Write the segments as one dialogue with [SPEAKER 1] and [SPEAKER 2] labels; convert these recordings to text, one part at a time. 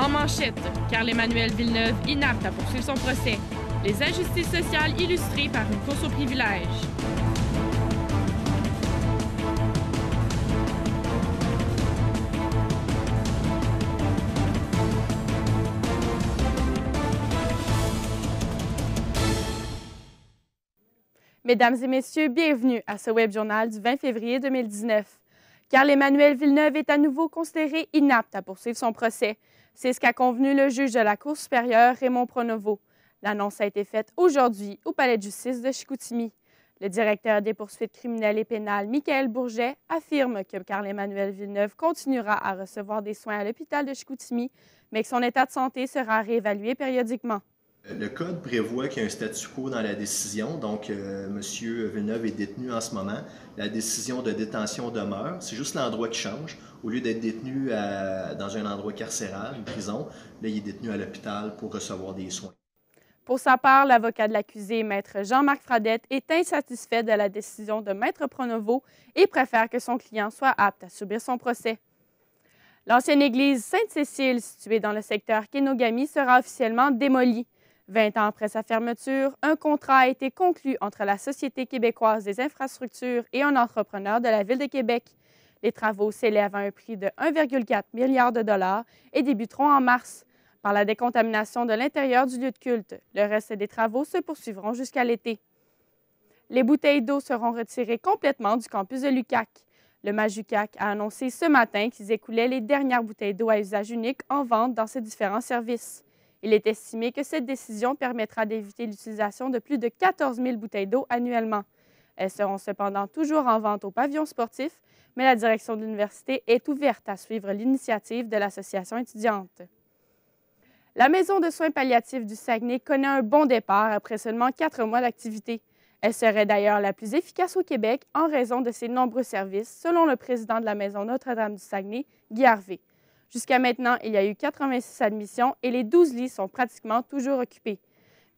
[SPEAKER 1] En manchette, Carl-Emmanuel Villeneuve inapte à poursuivre son procès. Les injustices sociales illustrées par une course au privilège.
[SPEAKER 2] Mesdames et messieurs, bienvenue à ce web journal du 20 février 2019. Carl-Emmanuel Villeneuve est à nouveau considéré inapte à poursuivre son procès. C'est ce qu'a convenu le juge de la Cour supérieure, Raymond Pronovo. L'annonce a été faite aujourd'hui au Palais de justice de Chicoutimi. Le directeur des poursuites criminelles et pénales, Michael Bourget, affirme que Carl-Emmanuel Villeneuve continuera à recevoir des soins à l'hôpital de Chicoutimi, mais que son état de santé sera réévalué périodiquement.
[SPEAKER 3] Le Code prévoit qu'il y a un statu quo dans la décision, donc M. Villeneuve est détenu en ce moment. La décision de détention demeure, c'est juste l'endroit qui change. Au lieu d'être détenu dans un endroit carcéral, une prison, là, il est détenu à l'hôpital pour recevoir des soins.
[SPEAKER 2] Pour sa part, l'avocat de l'accusé, Maître Jean-Marc Fradette, est insatisfait de la décision de Maître Pronovo et préfère que son client soit apte à subir son procès. L'ancienne église Sainte-Cécile, située dans le secteur Kenogami, sera officiellement démolie. 20 ans après sa fermeture, un contrat a été conclu entre la Société québécoise des infrastructures et un entrepreneur de la Ville de Québec. Les travaux s'élèvent à un prix de 1,4 milliard de dollars et débuteront en mars. Par la décontamination de l'intérieur du lieu de culte, le reste des travaux se poursuivront jusqu'à l'été. Les bouteilles d'eau seront retirées complètement du campus de l'UQAC. Le MAJUQAC a annoncé ce matin qu'ils écoulaient les dernières bouteilles d'eau à usage unique en vente dans ses différents services. Il est estimé que cette décision permettra d'éviter l'utilisation de plus de 14 000 bouteilles d'eau annuellement. Elles seront cependant toujours en vente au pavillon sportif, mais la direction de l'université est ouverte à suivre l'initiative de l'association étudiante. La maison de soins palliatifs du Saguenay connaît un bon départ après seulement 4 mois d'activité. Elle serait d'ailleurs la plus efficace au Québec en raison de ses nombreux services, selon le président de la maison Notre-Dame du Saguenay, Guy Harvey. Jusqu'à maintenant, il y a eu 86 admissions et les 12 lits sont pratiquement toujours occupés.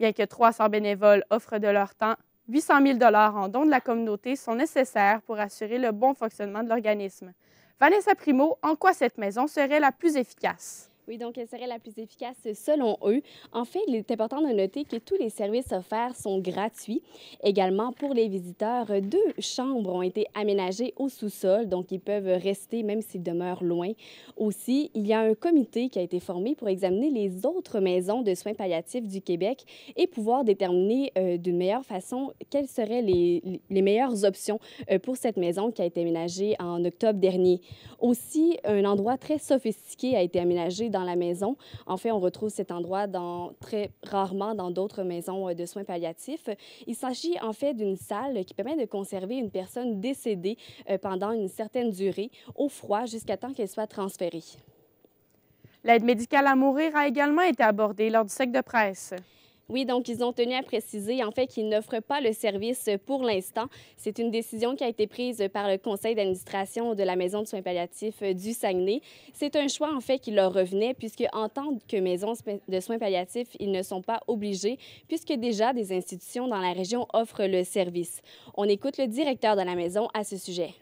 [SPEAKER 2] Bien que 300 bénévoles offrent de leur temps, 800 000 $ en dons de la communauté sont nécessaires pour assurer le bon fonctionnement de l'organisme. Vanessa Primo, en quoi cette maison serait la plus efficace?
[SPEAKER 4] Oui, donc elle serait la plus efficace selon eux. En fait, il est important de noter que tous les services offerts sont gratuits. Également, pour les visiteurs, 2 chambres ont été aménagées au sous-sol, donc ils peuvent rester même s'ils demeurent loin. Aussi, il y a un comité qui a été formé pour examiner les autres maisons de soins palliatifs du Québec et pouvoir déterminer d'une meilleure façon quelles seraient les meilleures options pour cette maison qui a été aménagée en octobre dernier. Aussi, un endroit très sophistiqué a été aménagé dans la maison. En fait, on retrouve cet endroit très rarement dans d'autres maisons de soins palliatifs. Il s'agit en fait d'une salle qui permet de conserver une personne décédée pendant une certaine durée au froid jusqu'à temps qu'elle soit transférée.
[SPEAKER 2] L'aide médicale à mourir a également été abordée lors du sec de presse.
[SPEAKER 4] Oui, donc ils ont tenu à préciser en fait qu'ils n'offrent pas le service pour l'instant. C'est une décision qui a été prise par le conseil d'administration de la Maison de soins palliatifs du Saguenay. C'est un choix en fait qui leur revenait puisque en tant que maison de soins palliatifs, ils ne sont pas obligés puisque déjà des institutions dans la région offrent le service. On écoute le directeur de la maison à ce sujet.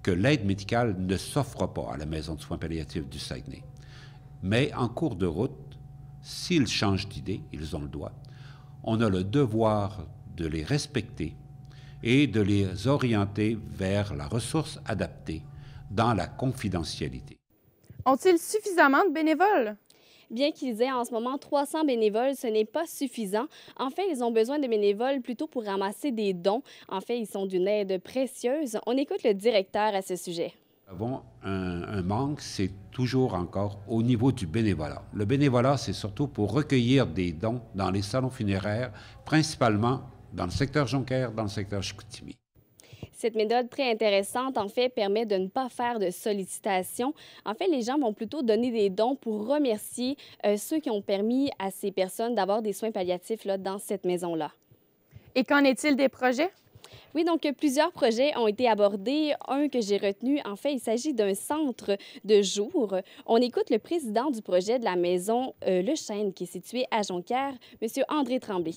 [SPEAKER 5] Que l'aide médicale ne s'offre pas à la Maison de soins palliatifs du Saguenay. Mais en cours de route, s'ils changent d'idée, ils ont le droit, on a le devoir de les respecter et de les orienter vers la ressource adaptée dans la confidentialité.
[SPEAKER 2] Ont-ils suffisamment de bénévoles?
[SPEAKER 4] Bien qu'ils aient en ce moment 300 bénévoles, ce n'est pas suffisant. En fait, ils ont besoin de bénévoles plutôt pour ramasser des dons. En fait, ils sont d'une aide précieuse. On écoute le directeur à ce sujet.
[SPEAKER 5] Nous avons un manque, c'est toujours encore au niveau du bénévolat. Le bénévolat, c'est surtout pour recueillir des dons dans les salons funéraires, principalement dans le secteur Jonquière, dans le secteur Chicoutimi.
[SPEAKER 4] Cette méthode très intéressante, en fait, permet de ne pas faire de sollicitation. En fait, les gens vont plutôt donner des dons pour remercier ceux qui ont permis à ces personnes d'avoir des soins palliatifs là, dans cette maison-là.
[SPEAKER 2] Et qu'en est-il des projets?
[SPEAKER 4] Oui, donc plusieurs projets ont été abordés. Un que j'ai retenu, en fait, il s'agit d'un centre de jour. On écoute le président du projet de la maison Le Chêne, qui est situé à Jonquière, M. André Tremblay.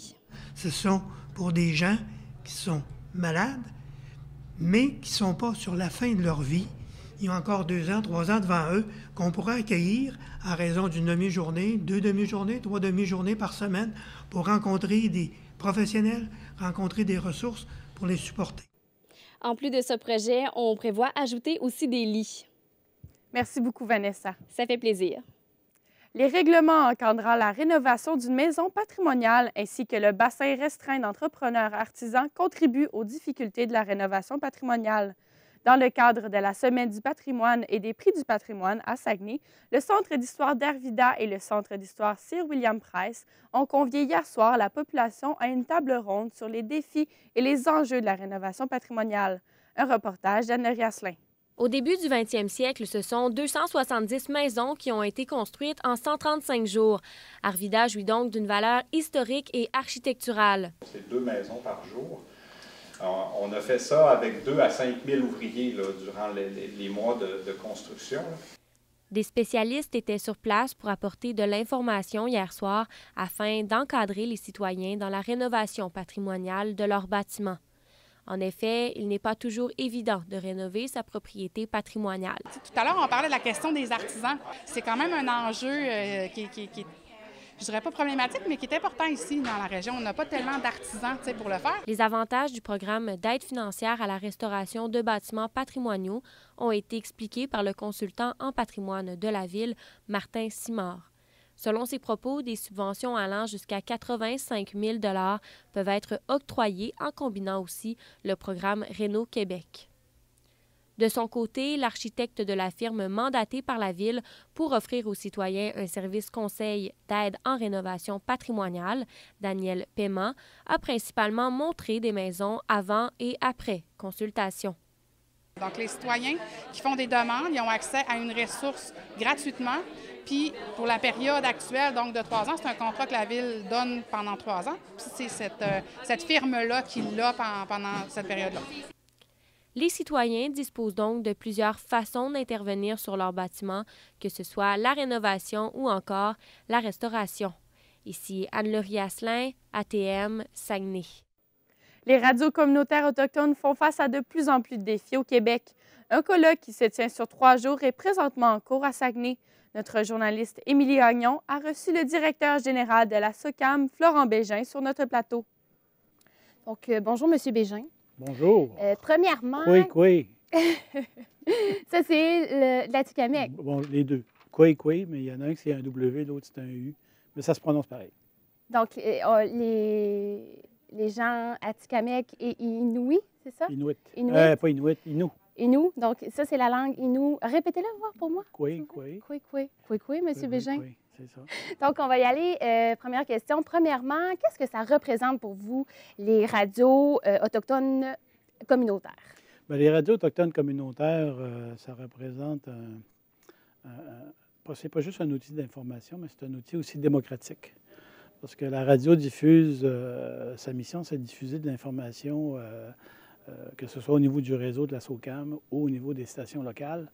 [SPEAKER 6] Ce sont pour des gens qui sont malades, mais qui ne sont pas sur la fin de leur vie, ils ont encore 2 ans, 3 ans devant eux, qu'on pourrait accueillir à raison d'une demi-journée, 2 demi-journées, 3 demi-journées par semaine pour rencontrer des professionnels, rencontrer des ressources pour les supporter.
[SPEAKER 4] En plus de ce projet, on prévoit ajouter aussi des lits.
[SPEAKER 2] Merci beaucoup, Vanessa.
[SPEAKER 4] Ça fait plaisir.
[SPEAKER 2] Les règlements encadrant la rénovation d'une maison patrimoniale ainsi que le bassin restreint d'entrepreneurs artisans contribuent aux difficultés de la rénovation patrimoniale. Dans le cadre de la Semaine du patrimoine et des Prix du patrimoine à Saguenay, le Centre d'histoire d'Arvida et le Centre d'histoire Sir William Price ont convié hier soir la population à une table ronde sur les défis et les enjeux de la rénovation patrimoniale. Un reportage d'Anne-Laurie Asselin.
[SPEAKER 7] Au début du 20e siècle, ce sont 270 maisons qui ont été construites en 135 jours. Arvida jouit donc d'une valeur historique et architecturale.
[SPEAKER 8] C'est 2 maisons par jour. On a fait ça avec 2 à 5 000 ouvriers là, durant les mois de construction.
[SPEAKER 7] Des spécialistes étaient sur place pour apporter de l'information hier soir afin d'encadrer les citoyens dans la rénovation patrimoniale de leurs bâtiments. En effet, il n'est pas toujours évident de rénover sa propriété patrimoniale.
[SPEAKER 9] Tout à l'heure, on parlait de la question des artisans. C'est quand même un enjeu qui est, je dirais pas problématique, mais qui est important ici dans la région. On n'a pas tellement d'artisans pour le faire.
[SPEAKER 7] Les avantages du programme d'aide financière à la restauration de bâtiments patrimoniaux ont été expliqués par le consultant en patrimoine de la ville, Martin Simard. Selon ses propos, des subventions allant jusqu'à 85 000 $ peuvent être octroyées en combinant aussi le programme Réno Québec. De son côté, l'architecte de la firme mandatée par la Ville pour offrir aux citoyens un service conseil d'aide en rénovation patrimoniale, Daniel Paiement, a principalement montré des maisons avant et après consultation.
[SPEAKER 9] Donc, les citoyens qui font des demandes, ils ont accès à une ressource gratuitement. Puis, pour la période actuelle, donc de 3 ans, c'est un contrat que la Ville donne pendant 3 ans. Puis, c'est cette firme-là qui l'a pendant cette période-là.
[SPEAKER 7] Les citoyens disposent donc de plusieurs façons d'intervenir sur leur bâtiment, que ce soit la rénovation ou encore la restauration. Ici Anne-Laurie Asselin, ATM, Saguenay.
[SPEAKER 2] Les radios communautaires autochtones font face à de plus en plus de défis au Québec. Un colloque qui se tient sur 3 jours est présentement en cours à Saguenay. Notre journaliste Émilie Gagnon a reçu le directeur général de la SOCAM, Florent Bégin, sur notre plateau.
[SPEAKER 10] Donc, bonjour, M. Bégin.
[SPEAKER 11] Bonjour.
[SPEAKER 10] Premièrement...
[SPEAKER 11] Koué.
[SPEAKER 10] Ça, c'est l'Atikamekw.
[SPEAKER 11] Bon, les deux. Koué, mais il y en a un qui c'est un W, l'autre c'est un U. Mais ça se prononce pareil.
[SPEAKER 10] Donc, les gens Atikamekw et Inuit, c'est ça?
[SPEAKER 11] Inuit.
[SPEAKER 10] Pas
[SPEAKER 11] Inuit, Inou.
[SPEAKER 10] Inou. Donc, ça, c'est la langue Inou. Répétez-le, voir pour moi.
[SPEAKER 11] Koué.
[SPEAKER 10] Koué, M. Bégin.
[SPEAKER 11] Oui, c'est ça.
[SPEAKER 10] Donc, on va y aller. Première question. Premièrement, qu'est-ce que ça représente pour vous, les radios autochtones communautaires?
[SPEAKER 11] Bien, les radios autochtones communautaires, ça représente c'est pas juste un outil d'information, mais c'est un outil aussi démocratique. Parce que la radio diffuse, sa mission, c'est de diffuser de l'information, que ce soit au niveau du réseau de la SOCAM ou au niveau des stations locales.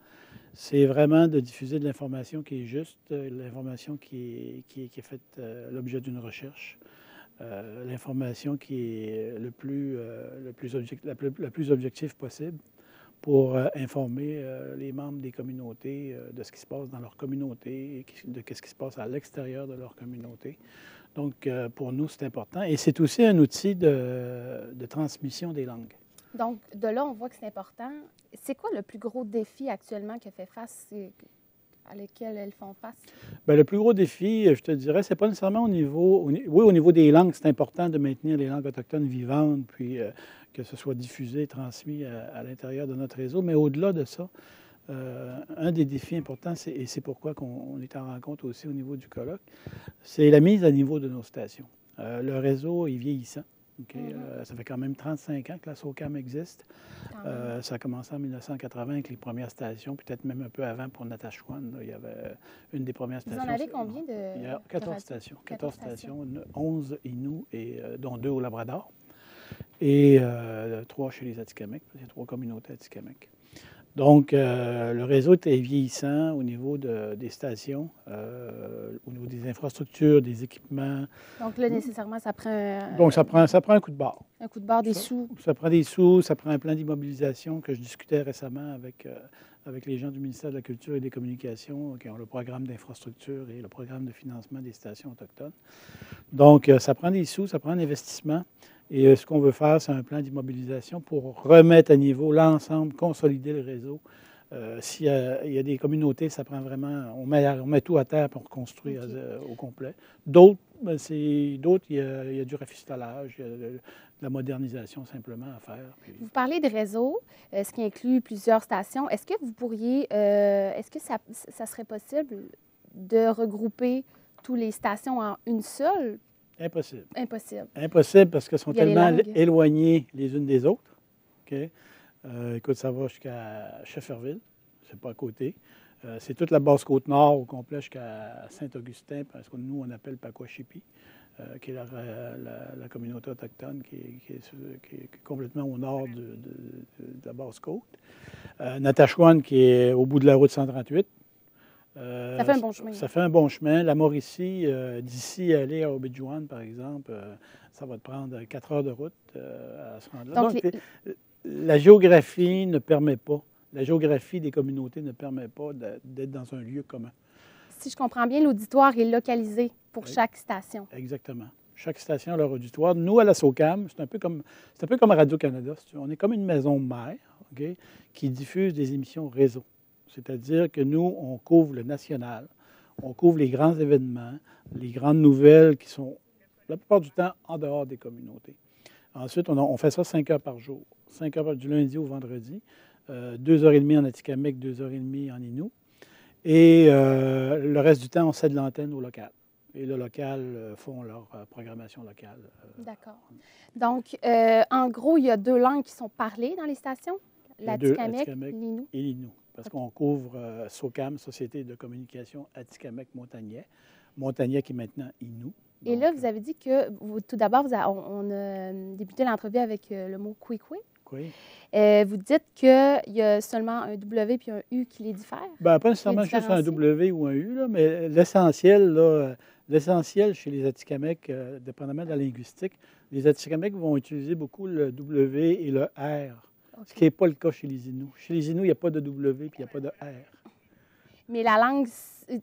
[SPEAKER 11] C'est vraiment de diffuser de l'information qui est juste, l'information qui est faite l'objet d'une recherche, l'information qui est la plus objective possible pour informer les membres des communautés de ce qui se passe dans leur communauté et de ce qui se passe à l'extérieur de leur communauté. Donc, pour nous, c'est important. Et c'est aussi un outil de transmission des langues.
[SPEAKER 10] Donc, de là, on voit que c'est important. C'est quoi le plus gros défi actuellement à lequel elles font face?
[SPEAKER 11] Bien, le plus gros défi, je te dirais, c'est pas nécessairement au niveau des langues. C'est important de maintenir les langues autochtones vivantes, puis que ce soit diffusé, transmis à l'intérieur de notre réseau. Mais au-delà de ça, un des défis importants, et c'est pourquoi on est en rencontre aussi au niveau du colloque, c'est la mise à niveau de nos stations. Le réseau est vieillissant. Okay? Ça fait quand même 35 ans que la SOCAM existe. Ça a commencé en 1980 avec les premières stations, peut-être même un peu avant pour Natashquan. Il y avait une des premières stations.
[SPEAKER 10] Vous en avez combien de...
[SPEAKER 11] Il y a 14 stations. 14 stations, 11 Inuits, dont 2 au Labrador, et 3 chez les Atikamekw. Il y a 3 communautés Atikamekw. Donc, le réseau est vieillissant au niveau des stations, au niveau des infrastructures, des équipements.
[SPEAKER 10] Donc là, nécessairement, ça prend...
[SPEAKER 11] Donc, ça prend un coup de barre.
[SPEAKER 10] Un coup de barre, des sous.
[SPEAKER 11] Ça prend des sous, ça prend un plan d'immobilisation que je discutais récemment avec avec les gens du ministère de la Culture et des Communications qui ont le programme d'infrastructure et le programme de financement des stations autochtones. Donc, ça prend des sous, ça prend un investissement. Et ce qu'on veut faire, c'est un plan d'immobilisation pour remettre à niveau l'ensemble, consolider le réseau. S'il y a des communautés, ça prend vraiment... On met tout à terre pour construire au complet. D'autres, il y a du rafistolage, il y a de la modernisation simplement à faire. Puis...
[SPEAKER 10] Vous parlez de réseau, ce qui inclut plusieurs stations. Est-ce que vous pourriez... est-ce que ça serait possible de regrouper toutes les stations en une seule?
[SPEAKER 11] Impossible.
[SPEAKER 10] Impossible.
[SPEAKER 11] Impossible parce qu'elles sont tellement éloignées les unes des autres. Okay? Écoute, ça va jusqu'à Shefferville, c'est pas à côté. C'est toute la Basse-Côte-Nord au complet jusqu'à Saint-Augustin, parce que nous, on appelle Pacoachipi, qui est la communauté autochtone qui est complètement au nord de la Basse-Côte. Natashquan, qui est au bout de la route 138.
[SPEAKER 10] Ça fait un bon chemin.
[SPEAKER 11] Ça fait un bon chemin. La Mauricie, d'ici aller à Obidjouan, par exemple, ça va te prendre 4 heures de route à se rendre là. Donc, la géographie ne permet pas, la géographie des communautés ne permet pas d'être dans un lieu commun.
[SPEAKER 10] Si je comprends bien, l'auditoire est localisé pour chaque station.
[SPEAKER 11] Exactement. Chaque station a leur auditoire. Nous, à la SOCAM, c'est un peu comme Radio-Canada. On est comme une maison mère, okay, qui diffuse des émissions réseau. C'est-à-dire que nous, on couvre le national, on couvre les grands événements, les grandes nouvelles qui sont, la plupart du temps, en dehors des communautés. Ensuite, on fait ça 5 heures par jour. 5 heures du lundi au vendredi, 2h30 en Atikamekw, 2h30 en Innu. Et le reste du temps, on cède l'antenne au local. Et le local font leur programmation locale.
[SPEAKER 10] D'accord. Donc, en gros, il y a 2 langues qui sont parlées dans les stations, l'Atikamekw, l'Innu.
[SPEAKER 11] Et l'Innu, parce qu'on couvre SOCAM, Société de communication Atikamekw-Montagnais. Montagnais qui est maintenant Innu.
[SPEAKER 10] Et là, vous avez dit que, tout d'abord, on a débuté l'entrevue avec le mot « Kwikwi ».
[SPEAKER 11] Oui.
[SPEAKER 10] Vous dites qu'il y a seulement un W puis un U qui les diffèrent?
[SPEAKER 11] Bien, pas nécessairement juste un W ou un U, là, mais l'essentiel chez les Atikamekw, dépendamment de la linguistique, les Atikamekw vont utiliser beaucoup le W et le R, ce qui n'est pas le cas chez les Inuits. Chez les Inuits, il n'y a pas de W puis il n'y a pas de R.
[SPEAKER 10] Mais la langue,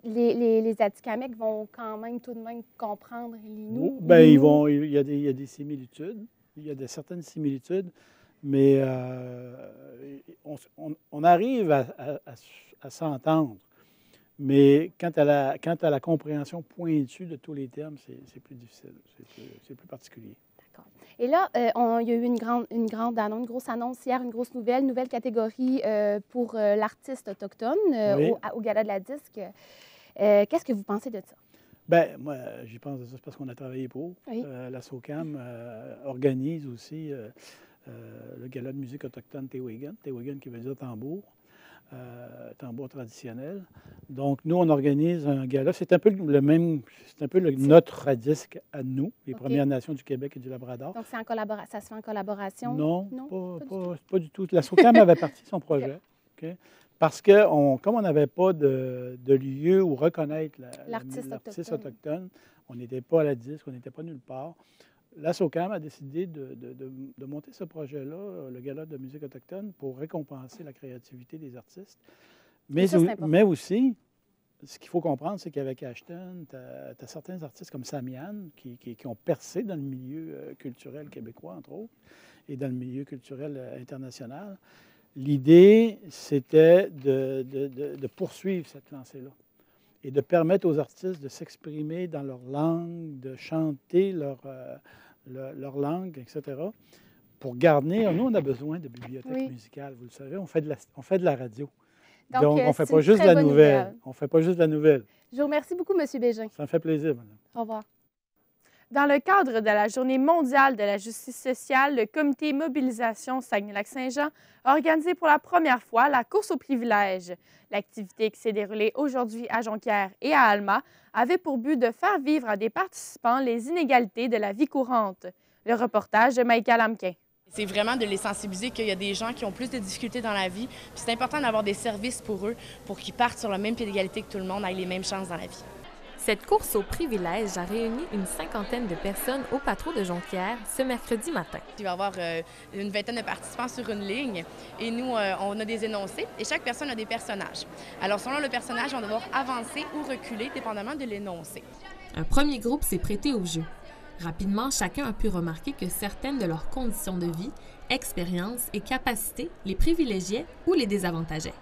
[SPEAKER 10] les Atikamekw vont quand même tout de même comprendre l'Innu?
[SPEAKER 11] Bien, il y a des similitudes. Il y a certaines similitudes, mais on arrive à s'entendre. Mais quant à la compréhension pointue de tous les termes, c'est plus difficile, c'est plus particulier.
[SPEAKER 10] D'accord. Et là, il y a eu une grosse annonce hier, une grosse nouvelle catégorie pour l'artiste autochtone au Gala de la Disque. Qu'est-ce que vous pensez de ça?
[SPEAKER 11] Bien, moi, j'y pense de ça parce qu'on a travaillé pour. Oui. La SOCAM organise aussi le Gala de musique autochtone Téwégan. Téwégan qui veut dire tambour. Tambour traditionnel. Donc, nous, on organise un gala. C'est un peu notre radisque à nous, les Premières Nations du Québec et du Labrador.
[SPEAKER 10] Donc, ça se fait en collaboration?
[SPEAKER 11] Non, pas du tout. La SOCAM avait parti son projet. Okay. Parce que, comme on n'avait pas de lieu où reconnaître l'artiste autochtone, on n'était pas à la disque, on n'était pas nulle part. La SOCAM a décidé de monter ce projet-là, le Gala de musique autochtone, pour récompenser la créativité des artistes. Mais aussi, ce qu'il faut comprendre, c'est qu'avec Ashton, tu as certains artistes comme Samian qui ont percé dans le milieu culturel québécois, entre autres, et dans le milieu culturel international. L'idée, c'était de poursuivre cette lancée-là et de permettre aux artistes de s'exprimer dans leur langue, de chanter leur langue, etc., pour garnir. Nous, on a besoin de bibliothèques musicales, vous le savez. On fait de la radio. Donc on ne fait pas juste de la nouvelle. On ne fait pas juste de la nouvelle.
[SPEAKER 10] Je vous remercie beaucoup, M. Bégin.
[SPEAKER 11] Ça me fait plaisir, madame.
[SPEAKER 10] Au revoir.
[SPEAKER 2] Dans le cadre de la Journée mondiale de la justice sociale, le comité Mobilisation Saguenay-Lac-Saint-Jean a organisé pour la première fois la course aux privilèges. L'activité qui s'est déroulée aujourd'hui à Jonquière et à Alma avait pour but de faire vivre à des participants les inégalités de la vie courante. Le reportage de Maïka Lamquin.
[SPEAKER 12] C'est vraiment de les sensibiliser qu'il y a des gens qui ont plus de difficultés dans la vie. Puis c'est important d'avoir des services pour eux, pour qu'ils partent sur le même pied d'égalité que tout le monde, aient les mêmes chances dans la vie.
[SPEAKER 7] Cette course aux privilèges a réuni une cinquantaine de personnes au Patro de Jonquière ce mercredi matin.
[SPEAKER 12] Il va y avoir une vingtaine de participants sur une ligne et nous, on a des énoncés et chaque personne a des personnages. Alors, selon le personnage, on va devoir avancer ou reculer dépendamment de l'énoncé.
[SPEAKER 7] Un premier groupe s'est prêté au jeu. Rapidement, chacun a pu remarquer que certaines de leurs conditions de vie, expériences et capacités les privilégiaient ou les désavantageaient.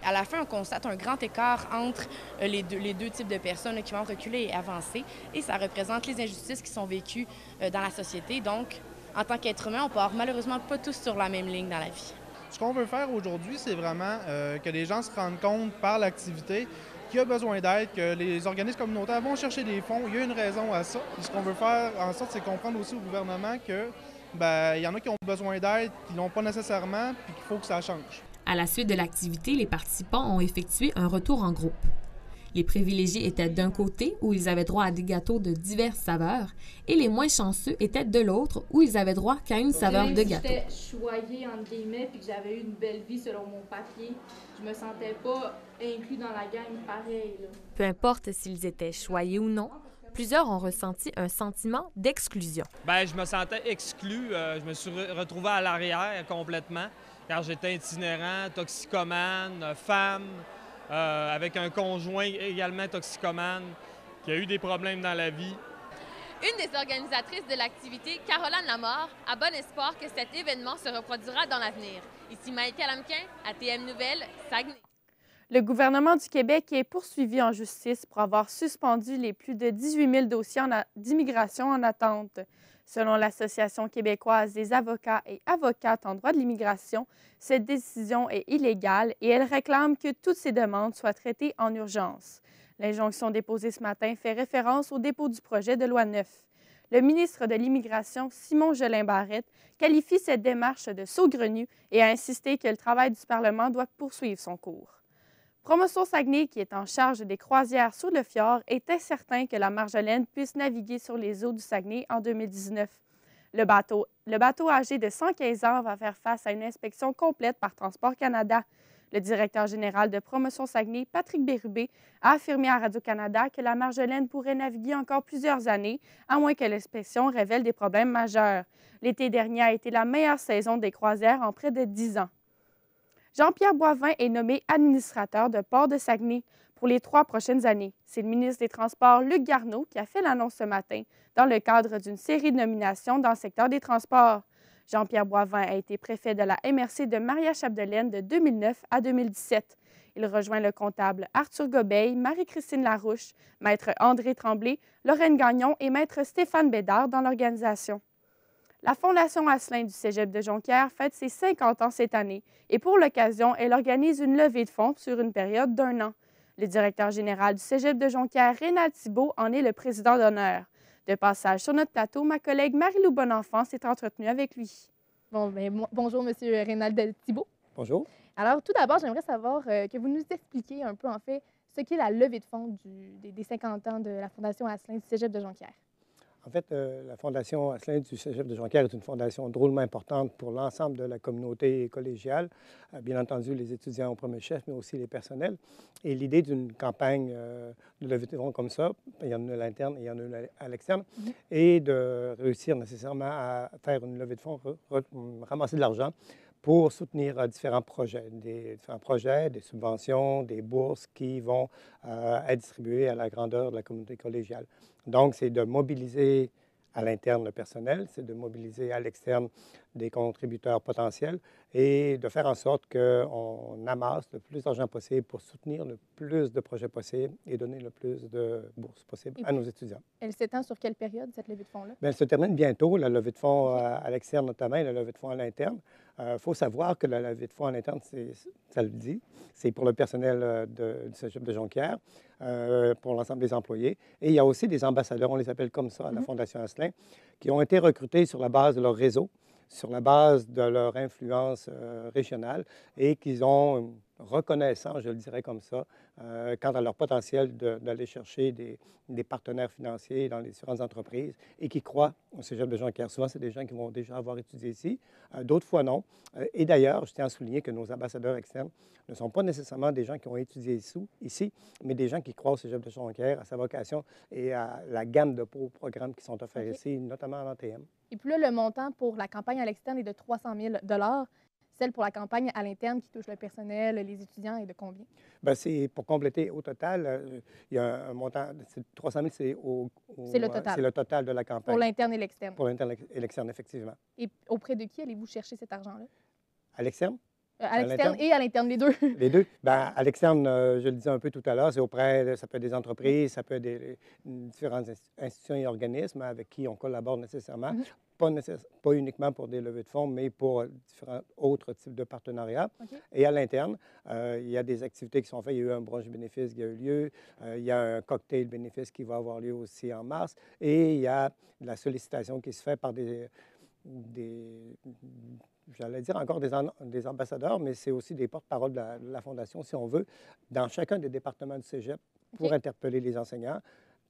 [SPEAKER 12] À la fin, on constate un grand écart entre les deux types de personnes qui vont reculer et avancer, et ça représente les injustices qui sont vécues dans la société. Donc, en tant qu'être humain, on part malheureusement pas tous sur la même ligne dans la vie.
[SPEAKER 13] Ce qu'on veut faire aujourd'hui, c'est vraiment que les gens se rendent compte par l'activité qu'il y a besoin d'aide, que les organismes communautaires vont chercher des fonds. Il y a une raison à ça. Et ce qu'on veut faire en sorte, c'est comprendre aussi au gouvernement que il y en a qui ont besoin d'aide, qui ne l'ont pas nécessairement, puis qu'il faut que ça change.
[SPEAKER 7] À la suite de l'activité, les participants ont effectué un retour en groupe. Les privilégiés étaient d'un côté, où ils avaient droit à des gâteaux de diverses saveurs, et les moins chanceux étaient de l'autre, où ils avaient droit qu'à une saveur de gâteau.
[SPEAKER 14] J'étais choyée, entre guillemets, puis que j'avais eu une belle vie selon mon papier. Je me sentais pas inclus dans la gang pareil. Là.
[SPEAKER 7] Peu importe s'ils étaient choyés ou non, plusieurs ont ressenti un sentiment d'exclusion.
[SPEAKER 15] Je me sentais exclu. Je me suis retrouvé à l'arrière complètement, car j'étais itinérant, toxicomane, femme, avec un conjoint également toxicomane, qui a eu des problèmes dans la vie.
[SPEAKER 16] Une des organisatrices de l'activité, Caroline Lamort, a bon espoir que cet événement se reproduira dans l'avenir. Ici Maïka Lamquin, ATM Nouvelles, Saguenay.
[SPEAKER 2] Le gouvernement du Québec est poursuivi en justice pour avoir suspendu les plus de 18 000 dossiers d'immigration en attente. Selon l'Association québécoise des avocats et avocates en droit de l'immigration, cette décision est illégale et elle réclame que toutes ces demandes soient traitées en urgence. L'injonction déposée ce matin fait référence au dépôt du projet de loi 9. Le ministre de l'Immigration, Simon Jolin-Barrette, qualifie cette démarche de saugrenu et a insisté que le travail du Parlement doit poursuivre son cours. Promotion Saguenay, qui est en charge des croisières sur le fjord, est incertain que la Marjolaine puisse naviguer sur les eaux du Saguenay en 2019. Le bateau âgé de 115 ans va faire face à une inspection complète par Transport Canada. Le directeur général de Promotion Saguenay, Patrick Bérubé, a affirmé à Radio-Canada que la Marjolaine pourrait naviguer encore plusieurs années, à moins que l'inspection révèle des problèmes majeurs. L'été dernier a été la meilleure saison des croisières en près de 10 ans. Jean-Pierre Boivin est nommé administrateur de Port de Saguenay pour les 3 prochaines années. C'est le ministre des Transports, Luc Garneau, qui a fait l'annonce ce matin dans le cadre d'une série de nominations dans le secteur des transports. Jean-Pierre Boivin a été préfet de la MRC de Maria-Chapdelaine de 2009 à 2017. Il rejoint le comptable Arthur Gobeil, Marie-Christine Larouche, maître André Tremblay, Lorraine Gagnon et maître Stéphane Bédard dans l'organisation. La Fondation Asselin du Cégep de Jonquière fête ses 50 ans cette année et pour l'occasion, elle organise une levée de fonds sur une période d'1 an. Le directeur général du Cégep de Jonquière, Rénal Thibault, en est le président d'honneur. De passage sur notre plateau, ma collègue Marie-Lou Bonenfant s'est entretenue avec lui.
[SPEAKER 17] Bonjour, M. Rénal Thibault.
[SPEAKER 11] Bonjour.
[SPEAKER 17] Alors, tout d'abord, j'aimerais savoir que vous nous expliquiez un peu, en fait, ce qu'est la levée de fonds des 50 ans de la Fondation Asselin du Cégep de Jonquière.
[SPEAKER 11] En fait, la Fondation Asselin du Cégep de Jonquière est une fondation drôlement importante pour l'ensemble de la communauté collégiale, bien entendu les étudiants au premier chef, mais aussi les personnels. Et l'idée d'une campagne de levée de fonds comme ça, il y en a une à l'interne et il y en a une à l'externe, et de réussir nécessairement à faire une levée de fonds, ramasser de l'argent pour soutenir différents projets, des subventions, des bourses qui vont être distribuées à la grandeur de la communauté collégiale. Donc, c'est de mobiliser à l'interne le personnel, c'est de mobiliser à l'externe des contributeurs potentiels et de faire en sorte qu'on amasse le plus d'argent possible pour soutenir le plus de projets possibles et donner le plus de bourses possibles à nos étudiants.
[SPEAKER 17] Elle s'étend sur quelle période, cette levée de fonds-là?
[SPEAKER 11] Bien, elle se termine bientôt, la levée de fonds à l'externe notamment et la levée de fonds à l'interne. Il faut savoir que la levée de fonds à l'interne, ça le dit, c'est pour le personnel du Cégep de Jonquière, pour l'ensemble des employés. Et il y a aussi des ambassadeurs, on les appelle comme ça, à la Fondation Asselin, qui ont été recrutés sur la base de leur réseau, sur la base de leur influence régionale et qui ont
[SPEAKER 18] reconnaissants, je le dirais comme ça, quant à leur potentiel d'aller chercher des partenaires financiers dans les différentes entreprises et qui croient au Cégep de Jonquière. Souvent, c'est des gens qui vont déjà avoir étudié ici, d'autres fois non. Et d'ailleurs, je tiens à souligner que nos ambassadeurs externes ne sont pas nécessairement des gens qui ont étudié ici, mais des gens qui croient au Cégep de Jonquière, à sa vocation et à la gamme de programmes qui sont offerts ici, notamment en ATM.
[SPEAKER 17] Et puis là, le montant pour la campagne à l'externe est de 300 000 $. Celle pour la campagne à l'interne qui touche le personnel, les étudiants, est de combien? Bien,
[SPEAKER 18] c'est pour compléter au total, il y a un montant, 300 000, c'est
[SPEAKER 17] le total.
[SPEAKER 18] C'est le total de la campagne.
[SPEAKER 17] Pour l'interne et l'externe.
[SPEAKER 18] Pour l'interne et l'externe, effectivement.
[SPEAKER 17] Et auprès de qui allez-vous chercher cet argent-là?
[SPEAKER 18] À l'externe?
[SPEAKER 17] À l'externe et à l'interne, les deux.
[SPEAKER 18] Les deux. Bien, à l'externe, je le disais un peu tout à l'heure, c'est auprès, ça peut être des entreprises, ça peut être des différentes institutions et organismes avec qui on collabore nécessairement. Pas uniquement pour des levées de fonds, mais pour différents autres types de partenariats. Et à l'interne, il y a des activités qui sont faites. Il y a eu un brunch bénéfice qui a eu lieu. Il y a un cocktail bénéfice qui va avoir lieu aussi en mars. Et il y a de la sollicitation qui se fait par j'allais dire encore des ambassadeurs, mais c'est aussi des porte-parole de la Fondation, si on veut, dans chacun des départements du Cégep pour interpeller les enseignants.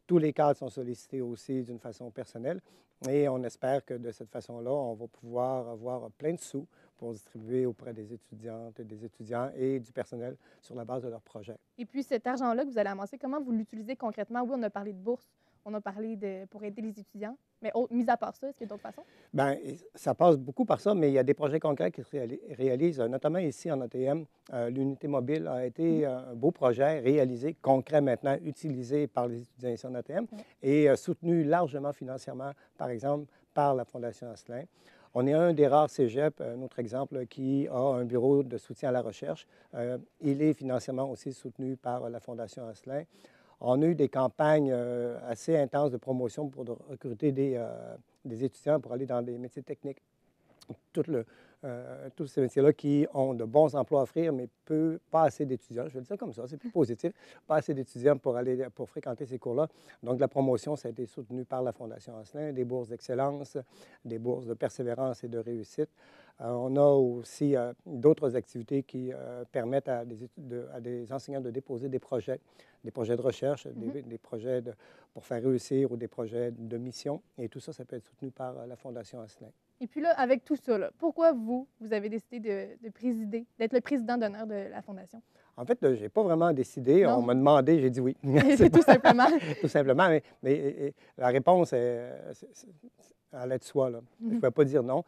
[SPEAKER 18] Tous les cadres sont sollicités aussi d'une façon personnelle et on espère que de cette façon-là, on va pouvoir avoir plein de sous pour distribuer auprès des étudiantes et des étudiants et du personnel sur la base de leurs projets.
[SPEAKER 17] Et puis cet argent-là que vous allez amasser, comment vous l'utilisez concrètement? Oui, on a parlé de bourse, on a parlé pour aider les étudiants, mais mis à part ça, est-ce qu'il y a d'autres façons? Bien,
[SPEAKER 18] ça passe beaucoup par ça, mais il y a des projets concrets qui se réalisent, notamment ici en ATM. L'unité mobile a été un beau projet réalisé, concret maintenant, utilisé par les étudiants ici en ATM et soutenu largement financièrement, par exemple, par la Fondation Asselin. On est un des rares cégeps, un autre exemple, qui a un bureau de soutien à la recherche. Il est financièrement aussi soutenu par la Fondation Asselin. On a eu des campagnes assez intenses de promotion pour recruter des étudiants pour aller dans des métiers techniques. Tous ces métiers-là qui ont de bons emplois à offrir, mais pas assez d'étudiants. Je vais le dire comme ça, c'est plus positif. Pas assez d'étudiants pour fréquenter ces cours-là. Donc, la promotion, ça a été soutenu par la Fondation Asselin, des bourses d'excellence, des bourses de persévérance et de réussite. On a aussi d'autres activités qui permettent à des enseignants de déposer des projets de recherche, des projets pour faire réussir ou des projets de mission. Et tout ça, ça peut être soutenu par la Fondation Asselin.
[SPEAKER 17] Et puis là, avec tout ça, pourquoi vous avez décidé de présider, d'être le président d'honneur de la Fondation?
[SPEAKER 18] En fait, je n'ai pas vraiment décidé. Non. On m'a demandé, j'ai dit oui.
[SPEAKER 17] C'est tout simplement.
[SPEAKER 18] Tout simplement. Mais la réponse allait de soi. Là. Je ne pouvais pas dire non.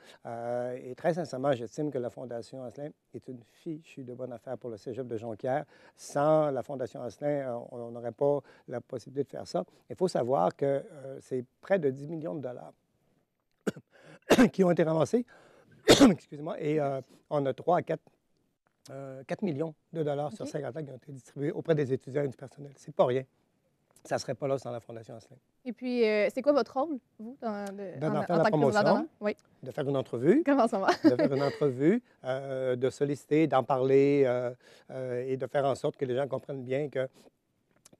[SPEAKER 18] Et très sincèrement, j'estime que la Fondation Asselin est une fichue de bonne affaire pour le Cégep de Jonquière. Sans la Fondation Asselin, on n'aurait pas la possibilité de faire ça. Il faut savoir que c'est près de 10 millions de dollars qui ont été ramassés. Excusez-moi. Et on a 3 à 4 millions de dollars sur 50 ans qui ont été distribués auprès des étudiants et du personnel. C'est pas rien. Ça ne serait pas là sans la Fondation Asselin.
[SPEAKER 17] Et puis, c'est quoi votre rôle, vous,
[SPEAKER 18] en faire la promotion, de faire une entrevue.
[SPEAKER 17] Comment ça va?
[SPEAKER 18] De faire une entrevue, de solliciter, d'en parler et de faire en sorte que les gens comprennent bien que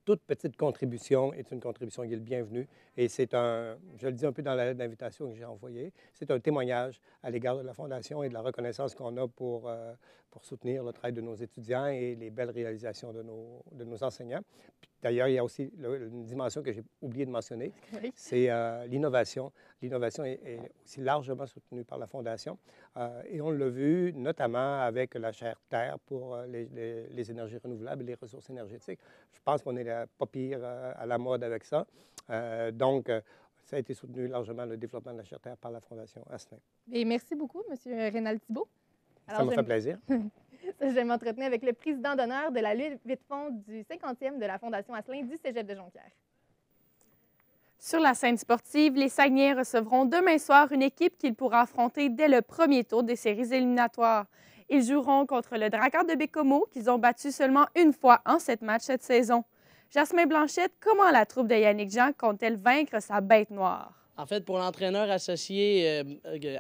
[SPEAKER 18] toute petite contribution est une contribution qui est le bienvenue. Et c'est je le dis un peu dans la lettre d'invitation que j'ai envoyée, c'est un témoignage à l'égard de la Fondation et de la reconnaissance qu'on a pour soutenir le travail de nos étudiants et les belles réalisations de nos enseignants. D'ailleurs, il y a aussi une dimension que j'ai oublié de mentionner, c'est l'innovation. L'innovation est aussi largement soutenue par la Fondation. Et on l'a vu notamment avec la chaire Terre pour les énergies renouvelables et les ressources énergétiques. Je pense qu'on est pas pire à la mode avec ça. Donc, ça a été soutenu largement, le développement de la chaire Terre par la Fondation Asselin.
[SPEAKER 17] Et merci beaucoup, M. Rénal Thibault.
[SPEAKER 18] Ça m'a fait plaisir.
[SPEAKER 17] Je vais m'entretenir avec le président d'honneur de la levée de fonds du 50e de la Fondation Asselin du Cégep de Jonquière.
[SPEAKER 2] Sur la scène sportive, les Saguenayens recevront demain soir une équipe qu'ils pourront affronter dès le premier tour des séries éliminatoires. Ils joueront contre le Drakkar de Bécomo, qu'ils ont battu seulement une fois en 7 matchs cette saison. Jasmin Blanchette, comment la troupe de Yannick Jean compte-t-elle vaincre sa bête noire?
[SPEAKER 19] En fait, pour l'entraîneur associé,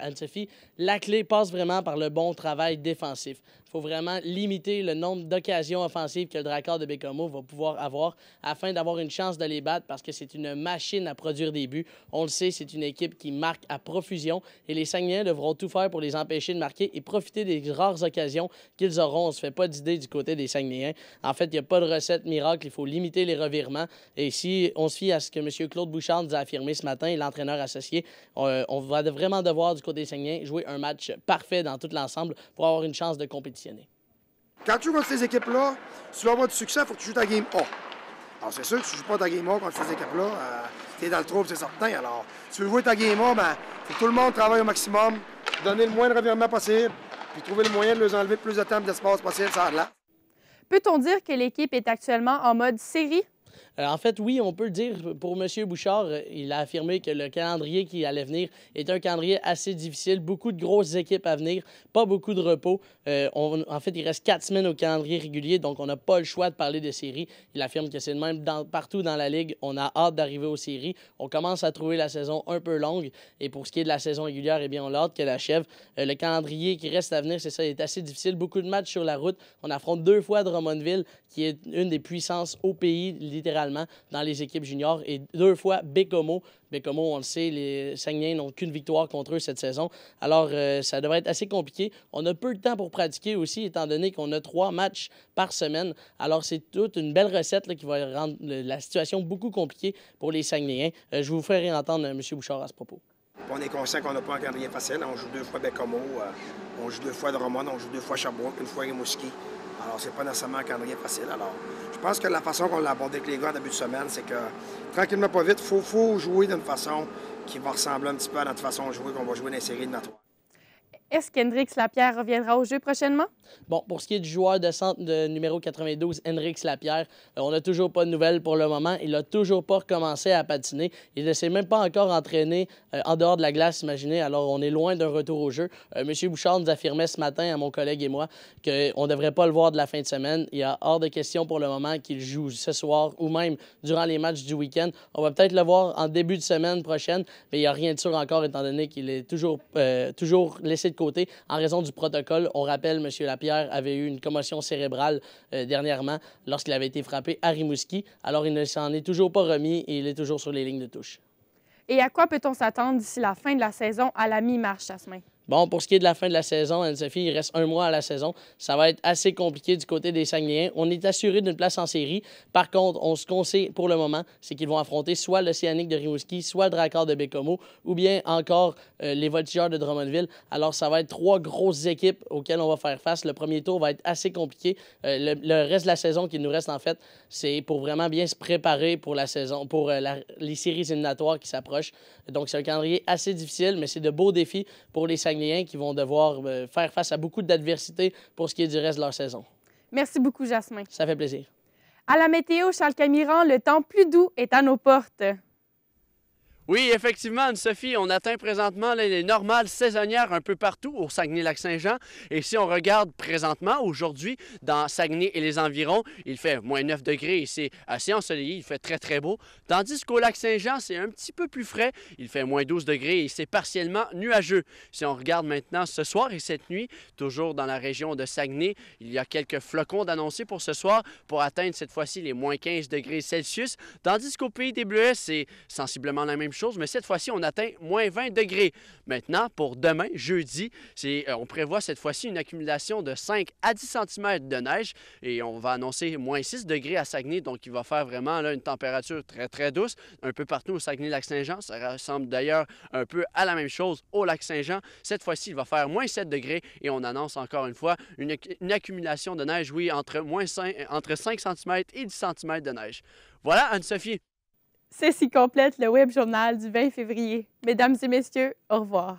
[SPEAKER 19] Anne-Sophie, la clé passe vraiment par le bon travail défensif. Il faut vraiment limiter le nombre d'occasions offensives que le Drakkar de Baie-Comeau va pouvoir avoir afin d'avoir une chance de les battre parce que c'est une machine à produire des buts. On le sait, c'est une équipe qui marque à profusion et les Saguenayens devront tout faire pour les empêcher de marquer et profiter des rares occasions qu'ils auront. On ne se fait pas d'idée du côté des Saguenayens. En fait, il n'y a pas de recette miracle. Il faut limiter les revirements. Et si on se fie à ce que M. Claude Bouchard nous a affirmé ce matin, l'entraîneur associé, on va vraiment devoir, du côté des Saguenayens, jouer un match parfait dans tout l'ensemble pour avoir une chance de compétitionner.
[SPEAKER 20] Quand tu joues contre ces équipes-là, si tu veux avoir du succès, il faut que tu joues ta game A. Alors, c'est sûr que si tu ne joues pas ta game A contre ces équipes-là, tu es dans le trouble, c'est certain. Alors, si tu veux jouer ta game A, bien, faut que tout le monde travaille au maximum, donner le moins de revirements possible, puis trouver le moyen de leur enlever le plus de temps et d'espace possible, ça a de l'air.
[SPEAKER 2] Peut-on dire que l'équipe est actuellement en mode série?
[SPEAKER 19] En fait, oui, on peut le dire. Pour M. Bouchard, il a affirmé que le calendrier qui allait venir est un calendrier assez difficile. Beaucoup de grosses équipes à venir, pas beaucoup de repos. En fait, il reste 4 semaines au calendrier régulier, donc on n'a pas le choix de parler de séries. Il affirme que c'est le même partout dans la Ligue. On a hâte d'arriver aux séries. On commence à trouver la saison un peu longue. Et pour ce qui est de la saison régulière, eh bien, on a hâte qu'elle achève. Le calendrier qui reste à venir, c'est ça, il est assez difficile. Beaucoup de matchs sur la route. On affronte 2 fois Drummondville, qui est une des puissances au pays, littéralement, dans les équipes juniors, et 2 fois Baie-Comeau. Baie-Comeau, on le sait, les Saguenayens n'ont qu'une victoire contre eux cette saison. Alors, ça devrait être assez compliqué. On a peu de temps pour pratiquer aussi, étant donné qu'on a 3 matchs par semaine. Alors, c'est toute une belle recette là, qui va rendre la situation beaucoup compliquée pour les Saguenayens. Je vous ferai entendre M. Bouchard à ce propos.
[SPEAKER 20] On est conscient qu'on n'a pas un calendrier facile. On joue 2 fois Baie-Comeau, on joue 2 fois Drummond, on joue 2 fois Sherbrooke, 1 fois Rimouski. Alors, c'est pas nécessairement un calendrier facile. Alors, je pense que la façon qu'on l'a abordé avec les gars en début de semaine, c'est que, tranquillement, pas vite, il faut jouer d'une façon qui va ressembler un petit peu à notre façon de jouer qu'on va jouer dans les séries éliminatoires.
[SPEAKER 2] Est-ce qu'Hendrix Lapierre reviendra au jeu prochainement?
[SPEAKER 19] Bon, pour ce qui est du joueur de centre de numéro 92, Hendrix Lapierre, on n'a toujours pas de nouvelles pour le moment. Il n'a toujours pas recommencé à patiner. Il ne s'est même pas encore entraîné en dehors de la glace, imaginez. Alors, on est loin d'un retour au jeu. M. Bouchard nous affirmait ce matin, à mon collègue et moi, qu'on ne devrait pas le voir de la fin de semaine. Il y a hors de question pour le moment qu'il joue ce soir ou même durant les matchs du week-end. On va peut-être le voir en début de semaine prochaine, mais il n'y a rien de sûr encore, étant donné qu'il est toujours laissé de côté en raison du protocole. On rappelle, M. Lapierre avait eu une commotion cérébrale dernièrement lorsqu'il avait été frappé à Rimouski. Alors, il ne s'en est toujours pas remis et il est toujours sur les lignes de touche.
[SPEAKER 2] Et à quoi peut-on s'attendre d'ici la fin de la saison à la mi-marche, Jasmin?
[SPEAKER 19] Bon, pour ce qui est de la fin de la saison, Anne-Sophie, il reste 1 mois à la saison. Ça va être assez compliqué du côté des Saguenayens. On est assuré d'une place en série. Par contre, ce qu'on sait pour le moment, c'est qu'ils vont affronter soit l'Océanique de Rimouski, soit le Drakkar de Baie-Comeau, ou bien encore les Voltigeurs de Drummondville. Alors, ça va être 3 grosses équipes auxquelles on va faire face. Le premier tour va être assez compliqué. Le reste de la saison qui nous reste, en fait, c'est pour vraiment bien se préparer pour la saison, pour les séries éliminatoires qui s'approchent. Donc, c'est un calendrier assez difficile, mais c'est de beaux défis pour les Saguenayens qui vont devoir faire face à beaucoup d'adversité pour ce qui est du reste de leur saison.
[SPEAKER 2] Merci beaucoup, Jasmin.
[SPEAKER 19] Ça fait plaisir.
[SPEAKER 2] À la météo, Charles Camiran, le temps plus doux est à nos portes.
[SPEAKER 21] Oui, effectivement, Anne-Sophie, on atteint présentement les normales saisonnières un peu partout au Saguenay-Lac-Saint-Jean. Et si on regarde présentement, aujourd'hui, dans Saguenay et les environs, il fait moins 9 degrés et c'est assez ensoleillé, il fait très, très beau. Tandis qu'au Lac-Saint-Jean, c'est un petit peu plus frais, il fait moins 12 degrés et c'est partiellement nuageux. Si on regarde maintenant ce soir et cette nuit, toujours dans la région de Saguenay, il y a quelques flocons d'annoncés pour ce soir pour atteindre cette fois-ci les moins 15 degrés Celsius. Tandis qu'au Pays des Bleuets, c'est sensiblement la même chose, mais cette fois-ci, on atteint moins 20 degrés. Maintenant, pour demain, jeudi, on prévoit cette fois-ci une accumulation de 5 à 10 cm de neige et on va annoncer moins 6 degrés à Saguenay, donc il va faire vraiment là, une température très, très douce un peu partout au Saguenay-Lac-Saint-Jean. Ça ressemble d'ailleurs un peu à la même chose au Lac-Saint-Jean. Cette fois-ci, il va faire moins 7 degrés et on annonce encore une fois une accumulation de neige, oui, entre 5 cm et 10 cm de neige. Voilà, Anne-Sophie.
[SPEAKER 2] Ceci complète le Web Journal du 20 février. Mesdames et messieurs, au revoir.